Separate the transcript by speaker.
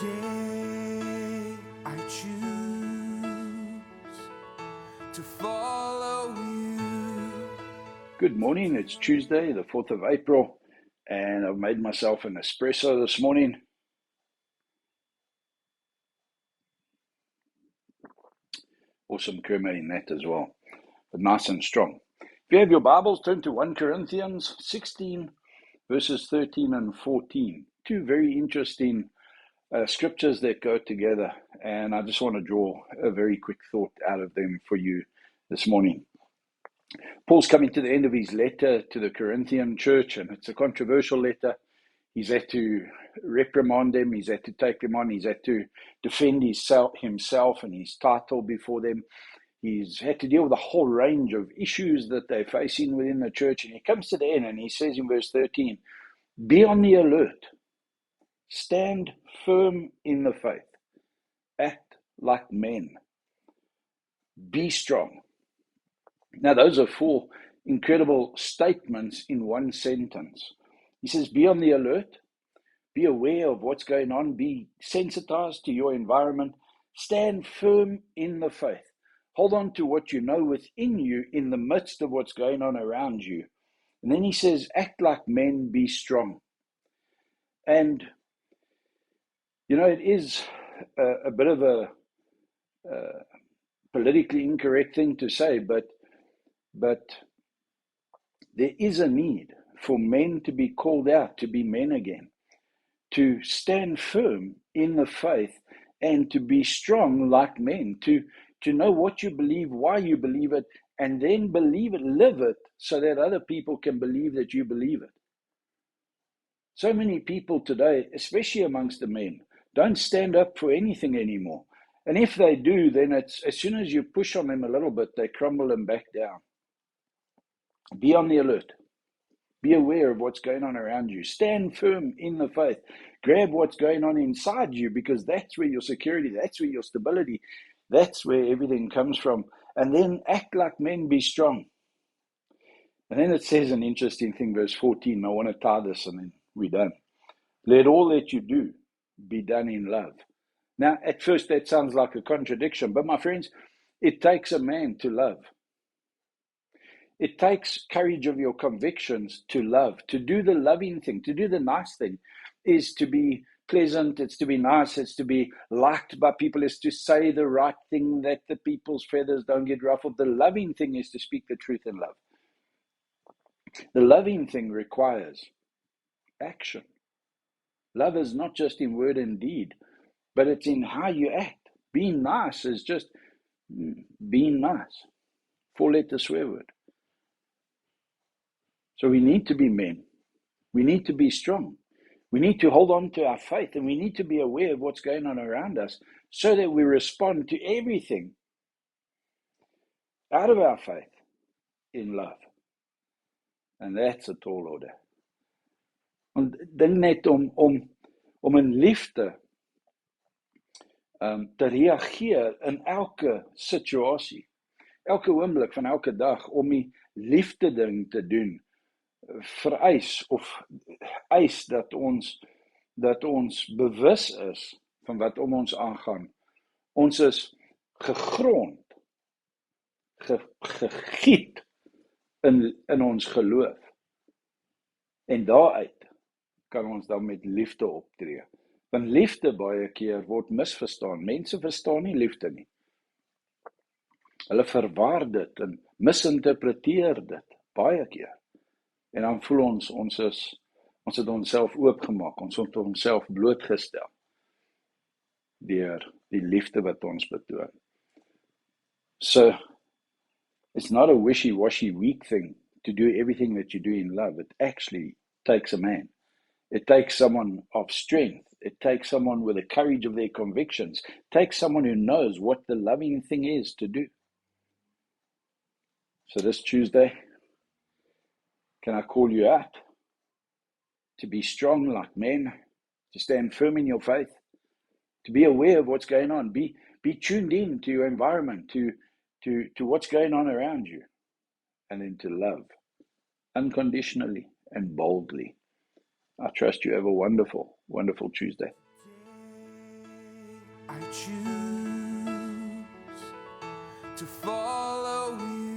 Speaker 1: Today I choose to follow you.
Speaker 2: Good morning. It's Tuesday, the 4th of April, and I've made myself an espresso this morning. Awesome crema in that as well, but nice and strong. If you have your Bibles, turn to 1 Corinthians 16, verses 13 and 14. Two very interesting scriptures that go together, and I just want to draw a very quick thought out of them for you this morning. Paul's coming to the end of his letter to the Corinthian church, and it's a controversial letter. He's had to reprimand them, he's had to take them on, he's had to defend himself and his title before them. He's had to deal with a whole range of issues that they're facing within the church. And he comes to the end and he says in verse 13, be on the alert, stand firm in the faith, act like men, be strong. Now, those are four incredible statements in one sentence. He says, be on the alert, be aware of what's going on, be sensitized to your environment, stand firm in the faith. Hold on to what you know within you in the midst of what's going on around you. And then he says, act like men, be strong. And, you know, it is a bit of a politically incorrect thing to say, but there is a need for men to be called out to be men again, to stand firm in the faith and to be strong like men, to know what you believe, why you believe it, and then believe it, live it, so that other people can believe that you believe it. So many people today, especially amongst the men, don't stand up for anything anymore. And if they do, then it's as soon as you push on them a little bit, they crumble and back down. Be on the alert. Be aware of what's going on around you. Stand firm in the faith. Grab what's going on inside you, because that's where your security, that's where your stability, that's where everything comes from. And then act like men, be strong. And then it says an interesting thing, verse 14. I want to tie this and then we're done. Let all that you do be done in love. Now, at first that sounds like a contradiction, but my friends, it takes a man to love. It takes courage of your convictions to love, to do the loving thing, to do the nice thing, is to be pleasant, it's to be nice, it's to be liked by people, it's to say the right thing that the people's feathers don't get ruffled. The loving thing is to speak the truth in love. The loving thing requires action. Love is not just in word and deed, but it's in how you act. Being nice is just being nice. 4-letter swear word. So we need to be men. We need to be strong. We need to hold on to our faith, and we need to be aware of what's going on around us so that we respond to everything out of our faith in love. And that's 'n tall order. Want ding net om in liefde te reageer in elke situasie, elke oomblik van elke dag, om die liefde ding te doen, vereis of eis dat ons bewus is van wat om ons aangaan. Ons is gegrond, gegiet in ons geloof. En daaruit kan ons dan met liefde optree. Want liefde baie keer word misverstaan. Mense verstaan nie liefde nie. Hulle verwaar dit en misinterpreteer dit baie keer. En dan voel ons het onsself oopgemaak, ons het onsself blootgestel deur die liefde wat ons betoon. So, it's not a wishy-washy weak thing to do everything that you do in love. It actually takes a man. It takes someone of strength. It takes someone with the courage of their convictions. It takes someone who knows what the loving thing is to do. So this Tuesday, can I call you out to be strong like men, to stand firm in your faith, to be aware of what's going on, be tuned in to your environment, to what's going on around you, and then to love unconditionally and boldly. I trust you have a wonderful, wonderful Tuesday.
Speaker 1: I choose to follow you.